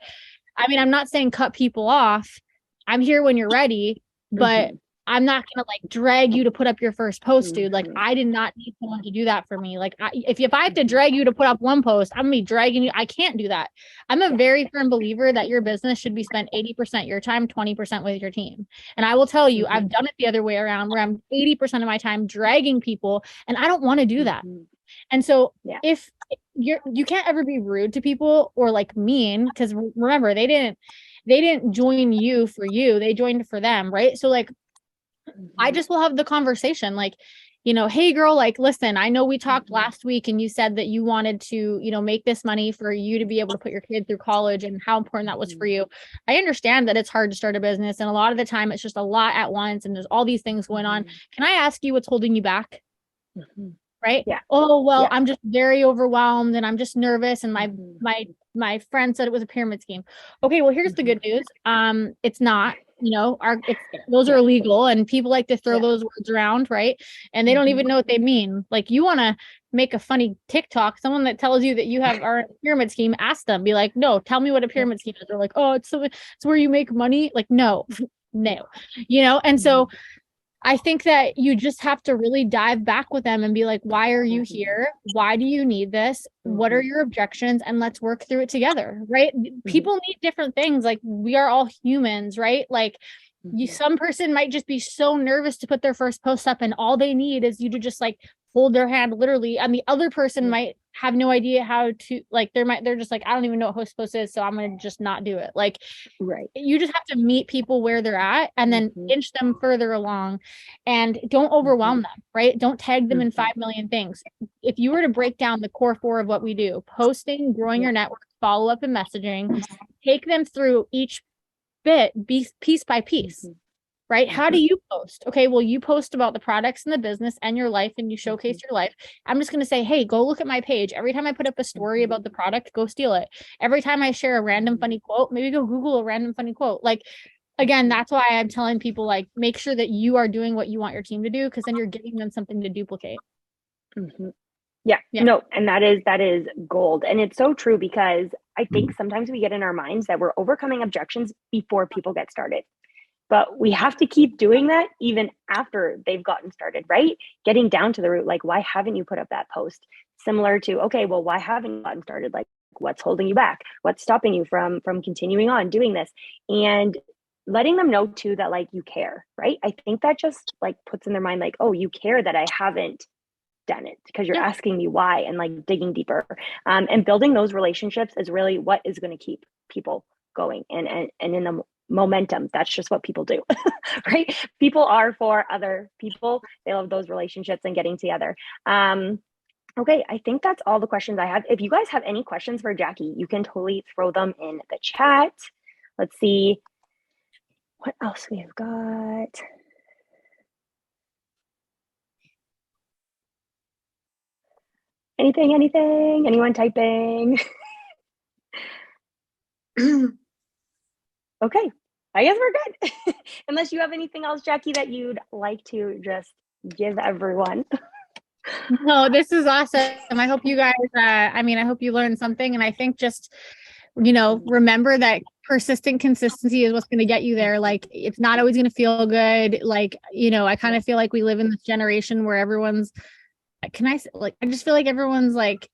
I mean, I'm not saying cut people off. I'm here when you're ready, but I'm not going to like drag you to put up your first post, dude. Like, I did not need someone to do that for me. Like, if I have to drag you to put up one post, I'm going to be dragging you. I can't do that. I'm a very firm believer that your business should be spent 80% your time, 20% with your team. And I will tell you, I've done it the other way around where I'm 80% of my time dragging people, and I don't want to do that. And so if you can't ever be rude to people or like mean, because remember, they didn't join you for you, they joined for them, right? So like I just will have the conversation like, hey girl, like, listen, I know we talked last week and you said that you wanted to, make this money for you to be able to put your kid through college and how important that was for you. I understand that it's hard to start a business and a lot of the time it's just a lot at once and there's all these things going on. Can I ask you what's holding you back? Right? Yeah. Oh, well, I'm just very overwhelmed and I'm just nervous. And my friend said it was a pyramid scheme. Okay, well, here's the good news. It's not, those are illegal and people like to throw those words around, right? And they don't even know what they mean. Like you want to make a funny TikTok, someone that tells you that you have our pyramid scheme, ask them, be like, no, tell me what a pyramid scheme is. They're like, oh, it's where you make money. Like, no, and so I think that you just have to really dive back with them and be like, why are you here? Why do you need this? What are your objections? And let's work through it together, right? People need different things. Like we are all humans, right? Like some person might just be so nervous to put their first post up and all they need is you to just like hold their hand literally. And the other person might have no idea how to like, they're just like, I don't even know what host post is. So I'm going to just not do it. Like, right. You just have to meet people where they're at and then inch them further along and don't overwhelm them, right? Don't tag them in 5 million things. If you were to break down the core 4 of what we do, posting, growing your network, follow up and messaging, take them through each bit, piece by piece. Right? How do you post? Okay, well, you post about the products and the business and your life and you showcase your life. I'm just going to say, hey, go look at my page. Every time I put up a story about the product, go steal it. Every time I share a random funny quote, maybe go Google a random funny quote. Like, again, that's why I'm telling people, like, make sure that you are doing what you want your team to do because then you're giving them something to duplicate. Yeah, no, and that is gold. And it's so true because I think sometimes we get in our minds that we're overcoming objections before people get started. But we have to keep doing that even after they've gotten started, right? Getting down to the root, like, why haven't you put up that post? Similar to, okay, well, why haven't you gotten started? Like, what's holding you back? What's stopping you from continuing on doing this? And letting them know too that like you care, right? I think that just like puts in their mind like, oh, you care that I haven't done it because you're asking me why and like digging deeper. And building those relationships is really what is going to keep people going and in the momentum. That's just what people do, right? People are for other people. They love those relationships and getting together. Okay, I think that's all the questions I have. If you guys have any questions for Jacquie, you can totally throw them in the chat. Let's see what else we have got. Anything? Anyone typing? Okay, I guess we're good. Unless you have anything else, Jackie, that you'd like to just give everyone. No, this is awesome. I hope you guys, I hope you learned something. And I think just, remember that persistent consistency is what's going to get you there. Like, it's not always going to feel good. Like, I kind of feel like we live in this generation where everyone's, I just feel like everyone's like,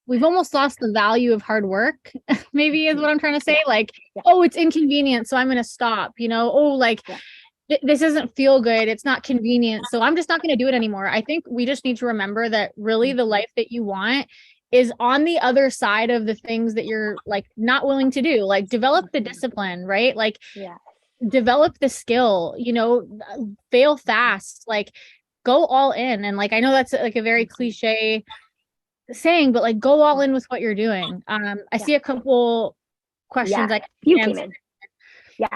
we've almost lost the value of hard work, maybe is what I'm trying to say. Like, oh, it's inconvenient, so I'm going to stop, this doesn't feel good. It's not convenient. So I'm just not going to do it anymore. I think we just need to remember that really the life that you want is on the other side of the things that you're like not willing to do. Like, develop the discipline, right? Like, develop the skill, fail fast, like go all in. And like, I know that's like a very cliche saying, but like go all in with what you're doing. I see a couple questions. You came in. Yeah.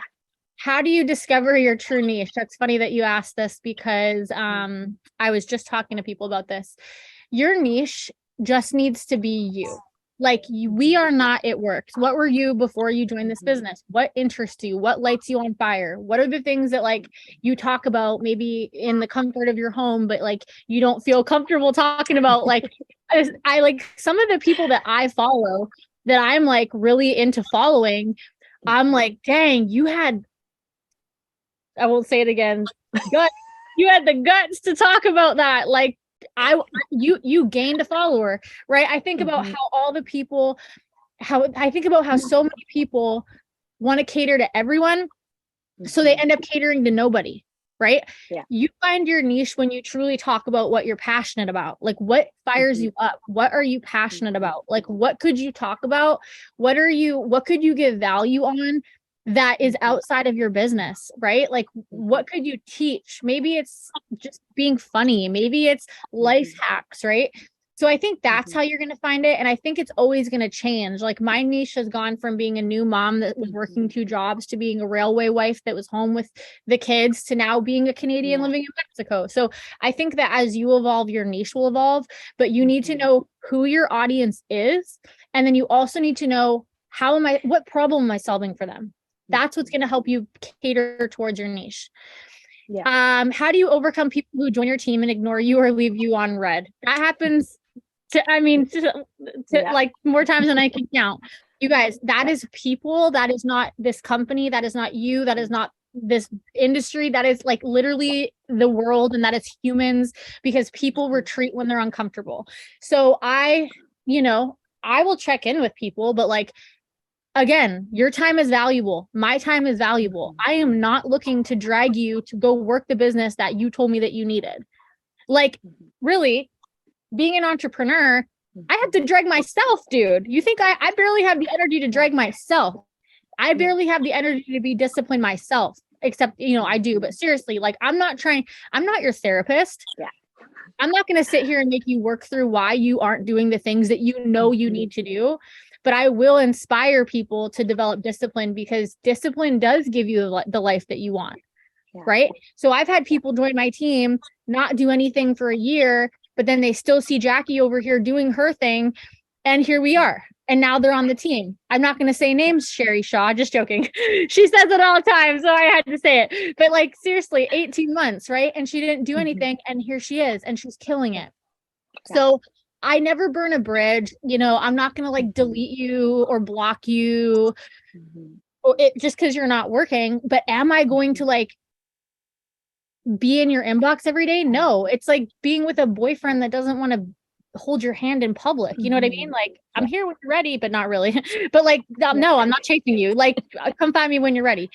How do you discover your true niche? That's funny that you asked this because I was just talking to people about this. Your niche just needs to be you. Like, we are not It Works. What were you before you joined this business? What interests you? What lights you on fire? What are the things that like you talk about maybe in the comfort of your home, but like you don't feel comfortable talking about? Like, I like some of the people that I follow that I'm like really into following. I'm like, dang, I won't say it again. You had the guts to talk about that. Like, you gained a follower, right? I think about how so many people want to cater to everyone, so they end up catering to nobody, right? You find your niche when you truly talk about what you're passionate about. Like, what fires you up? What are you passionate about? Like, what could you talk about? What could you give value on that is outside of your business, right? Like, what could you teach? Maybe it's just being funny. Maybe it's life hacks, right? So I think that's how you're going to find it. And I think it's always going to change. Like, my niche has gone from being a new mom that was working 2 jobs to being a railway wife that was home with the kids to now being a Canadian living in Mexico. So I think that as you evolve, your niche will evolve, but you need to know who your audience is. And then you also need to know what problem am I solving for them? That's what's going to help you cater towards your niche. How do you overcome people who join your team and ignore you or leave you on red? That happens like more times than I can count. You guys, that is people. That is not this company. That is not you. That is not this industry. That is like literally the world, and that is humans, because people retreat when they're uncomfortable. So I will check in with people, but like, again, your time is valuable. My time is valuable. I am not looking to drag you to go work the business that you told me that you needed. Like, really, being an entrepreneur, I have to drag myself, dude. You think I barely have the energy to drag myself. I barely have the energy to be disciplined myself, except, I do. But seriously, like, I'm not your therapist. I'm not going to sit here and make you work through why you aren't doing the things that you need to do. But I will inspire people to develop discipline, because discipline does give you the life that you want, right? So I've had people join my team, not do anything for a year, but then they still see Jackie over here doing her thing. And here we are. And now they're on the team. I'm not going to say names, Sherry Shaw, just joking. She says it all the time, so I had to say it. But like, seriously, 18 months, right? And she didn't do anything. And here she is, and she's killing it. So I never burn a bridge. I'm not going to like delete you or block you just because you're not working. But am I going to like be in your inbox every day? No. It's like being with a boyfriend that doesn't want to hold your hand in public. You know what I mean? Like, I'm here when you're ready, but not really. But like, no, I'm not chasing you. Like, come find me when you're ready.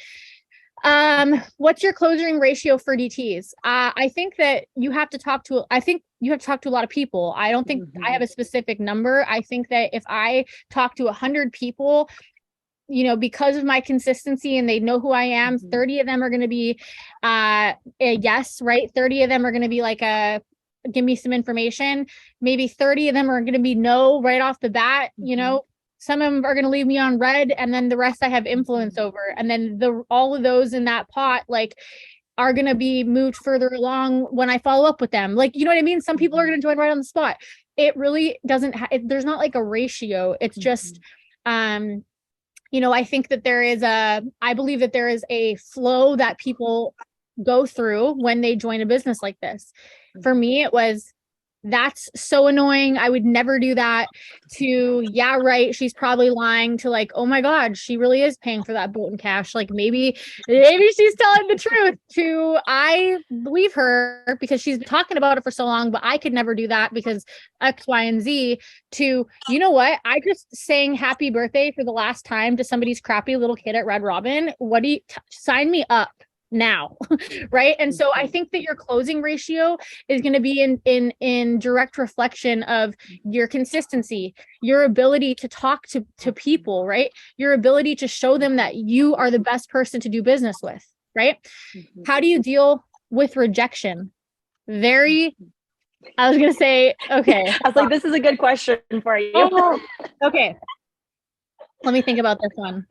What's your closing ratio for DTs? I think that you have to talk to a lot of people. I don't think I have a specific number. I think that if I talk to 100 people, because of my consistency and they know who I am, 30 of them are going to be a yes, right? 30 of them are going to be like give me some information. Maybe 30 of them are going to be no right off the bat, some of them are going to leave me on red, and then the rest I have influence over. And then all of those in that pot, like, are going to be moved further along when I follow up with them. Like, you know what I mean? Some people are going to join right on the spot. It really doesn't, there's not like a ratio. It's just, I think that I believe that there is a flow that people go through when they join a business like this. For me, it was, that's so annoying. I would never do that, to, yeah, right, she's probably lying, to like, oh my God, she really is paying for that boat in cash. Like maybe she's telling the truth, to, I believe her because she's been talking about it for so long, but I could never do that because X, Y, and Z, to, you know what? I just sang happy birthday for the last time to somebody's crappy little kid at Red Robin. What do you sign me up now? Right. And so I think that your closing ratio is going to be in direct reflection of your consistency, your ability to talk to people, right? Your ability to show them that you are the best person to do business with, right? How do you deal with rejection? I was going to say, okay. I was like, this is a good question for you. Oh, okay. Let me think about this one.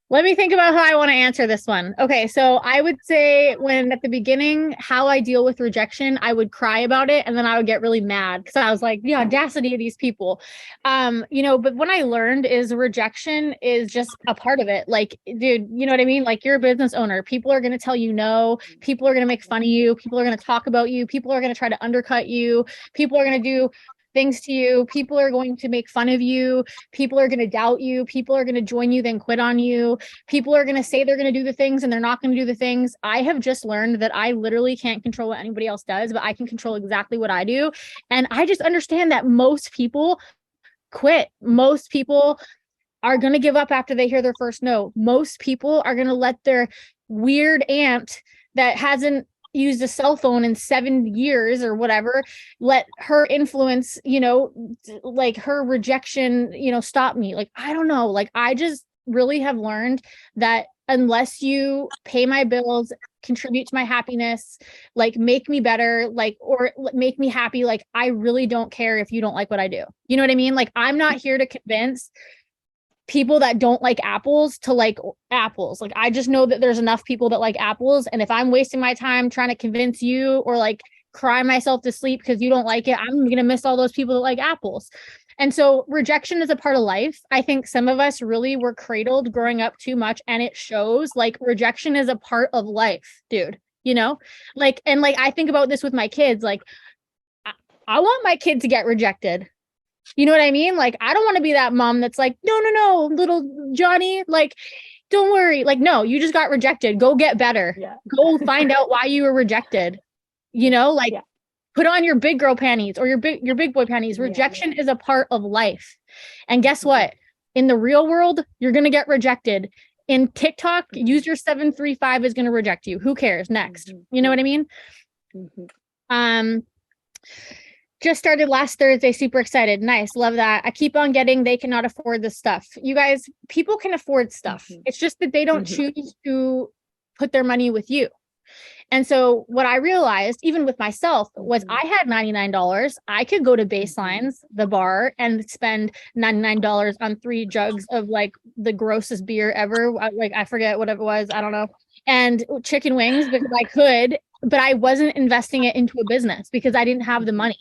Let me think about how I want to answer this one. Okay, so I would say, when at the beginning, how I deal with rejection, I would cry about it, and then I would get really mad because I was like, the audacity of these people. But what I learned is rejection is just a part of it. Like, dude, you know what I mean? Like, you're a business owner. People are going to tell you no. People are going to make fun of you. People are going to talk about you. People are going to try to undercut you. People are going to do things to you. People are going to make fun of you. People are going to doubt you. People are going to join you, then quit on you. People are going to say they're going to do the things and they're not going to do the things. I have just learned that I literally can't control what anybody else does, but I can control exactly what I do. And I just understand that most people quit. Most people are going to give up after they hear their first no. Most people are going to let their weird aunt that hasn't used a cell phone in 7 years or whatever, let her influence, like her rejection, stop me. Like, I don't know. Like, I just really have learned that unless you pay my bills, contribute to my happiness, like make me better, like, or make me happy, like, I really don't care if you don't like what I do. You know what I mean? Like, I'm not here to convince people that don't like apples to like apples. Like, I just know that there's enough people that like apples. And if I'm wasting my time trying to convince you or like cry myself to sleep because you don't like it, I'm going to miss all those people that like apples. And so rejection is a part of life. I think some of us really were cradled growing up too much, and it shows. Like, rejection is a part of life, dude, like, and like, I think about this with my kids. Like, I want my kid to get rejected. You know what I mean? Like, I don't want to be that mom that's like, no, little Johnny, like, don't worry. Like, no, you just got rejected. Go get better. Yeah. Go find out why you were rejected. Put on your big girl panties or your big boy panties. Rejection is a part of life. And guess what? In the real world, you're going to get rejected. In TikTok, user 735 is going to reject you. Who cares? Next. You know what I mean? Just started last Thursday. Super excited. Nice. Love that. I keep on getting, they cannot afford this stuff. You guys, people can afford stuff. It's just that they don't choose to put their money with you. And so what I realized, even with myself, was I had $99. I could go to Baselines, the bar, and spend $99 on 3 jugs of like the grossest beer ever. Like, I forget what it was. I don't know. And chicken wings, because I could, but I wasn't investing it into a business because I didn't have the money.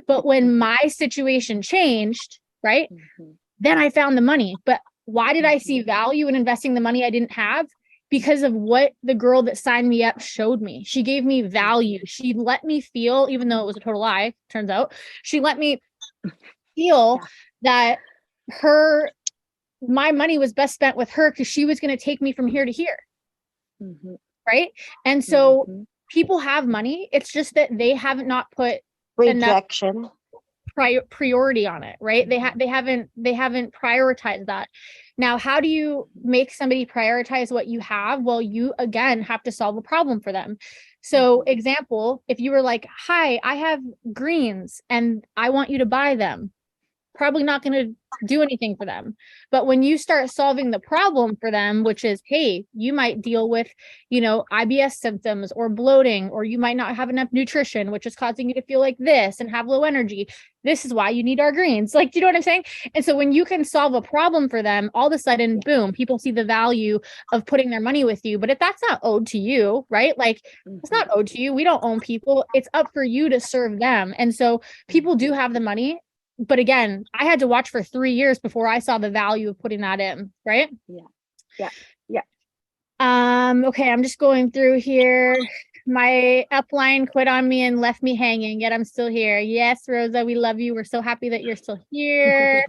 But when my situation changed, right, then I found the money. But why did I see value in investing the money I didn't have? Because of what the girl that signed me up showed me. She gave me value. She let me feel, even though it was a total lie, turns out, she let me feel that my money was best spent with her because she was going to take me from here to here. Right. And so people have money. It's just that they haven't not put rejection priority on it, right? They haven't prioritized that. Now, how do you make somebody prioritize what you have? Well, you again have to solve a problem for them. So, example, if you were like, "Hi, I have greens and I want you to buy them." probably not going to do anything for them. But when you start solving the problem for them, which is, hey, you might deal with, IBS symptoms or bloating, or you might not have enough nutrition, which is causing you to feel like this and have low energy. This is why you need our greens. Like, do you know what I'm saying? And so when you can solve a problem for them, all of a sudden, boom, people see the value of putting their money with you. But if that's not owed to you, right? Like, it's not owed to you. We don't own people. It's up for you to serve them. And so people do have the money. But again, I had to watch for 3 years before I saw the value of putting that in, right? Yeah. Okay, I'm just going through here. My upline quit on me and left me hanging, yet I'm still here. Yes, Rosa, we love you. We're so happy that you're still here.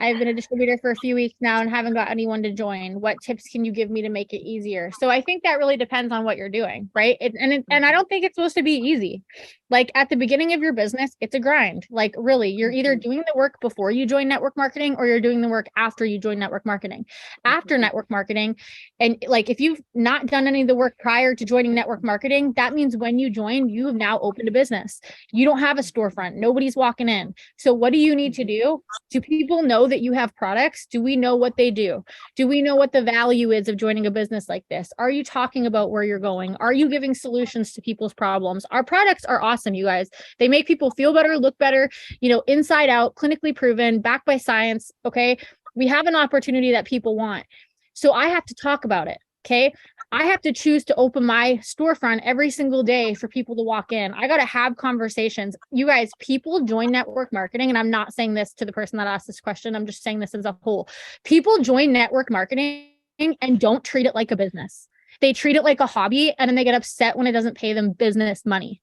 I've been a distributor for a few weeks now and haven't got anyone to join. What tips can you give me to make it easier? So I think that really depends on what you're doing, right? And I don't think it's supposed to be easy. Like at the beginning of your business, it's a grind. Like really, you're either doing the work before you join network marketing or you're doing the work after you join network marketing. After network marketing, and like if you've not done any of the work prior to joining network marketing, that means when you join, you have now opened a business. You don't have a storefront. Nobody's walking in. So what do you need to do? Do people know that you have products? Do we know what they do? Do we know what the value is of joining a business like this? Are you talking about where you're going? Are you giving solutions to people's problems? Our products are awesome, you guys. They make people feel better, look better, inside out, clinically proven, backed by science. Okay. We have an opportunity that people want. So I have to talk about it. Okay. I have to choose to open my storefront every single day for people to walk in. I got to have conversations. You guys, people join network marketing. And I'm not saying this to the person that asked this question. I'm just saying this as a whole. People join network marketing and don't treat it like a business. They treat it like a hobby, and then they get upset when it doesn't pay them business money.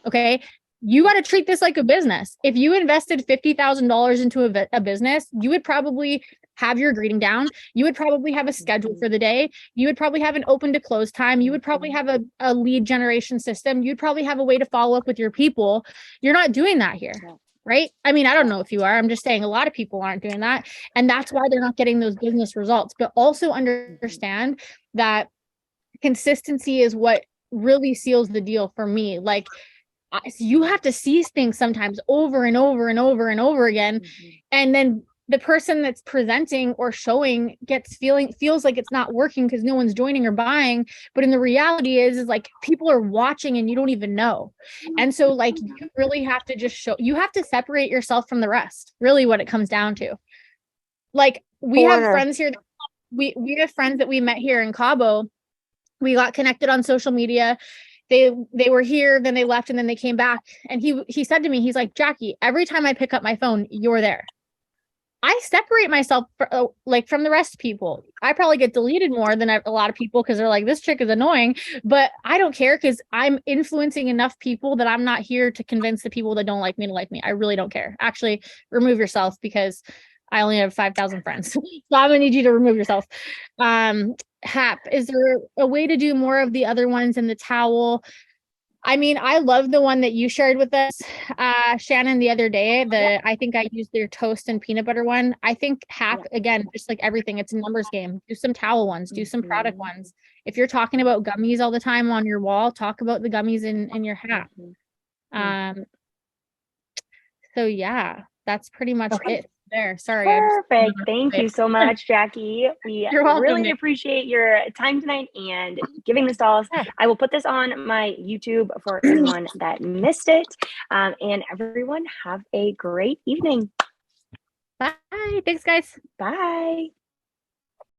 Okay. You got to treat this like a business. If you invested $50,000 into a business, you would probably have your greeting down. You would probably have a schedule for the day. You would probably have an open to close time. You would probably have a lead generation system. You'd probably have a way to follow up with your people. You're not doing that here, right? I mean, I don't know if you are. I'm just saying a lot of people aren't doing that. And that's why they're not getting those business results. But also understand that consistency is what really seals the deal for me. Like, you have to see things sometimes over and over and over and over again. And then the person that's presenting or showing feels like it's not working because no one's joining or buying. But in the reality is like people are watching and you don't even know. And so like you really have to you have to separate yourself from the rest, really what it comes down to. Like we have friends here. We have friends that we met here in Cabo. We got connected on social media. They were here, then they left, and then they came back. And he said to me, he's like, Jacquie, every time I pick up my phone, you're there. I separate myself from the rest of people. I probably get deleted more than a lot of people because they're like, this chick is annoying, but I don't care because I'm influencing enough people that I'm not here to convince the people that don't like me to like me. I really don't care. Actually, remove yourself because I only have 5,000 friends. So I'm gonna need you to remove yourself. Hap, is there a way to do more of the other ones in the towel? I mean, I love the one that you shared with us, Shannon, the other day. I think I used their toast and peanut butter one. I think Hap, again, just like everything, it's a numbers game. Do some towel ones, do some product ones. If you're talking about gummies all the time on your wall, talk about the gummies in your Hap. So yeah, that's pretty much it there. Sorry. Perfect. Thank you so much, Jacquie. We really appreciate your time tonight and giving this to us. I will put this on my YouTube for anyone that missed it. And everyone have a great evening. Bye. Thanks, guys. Bye.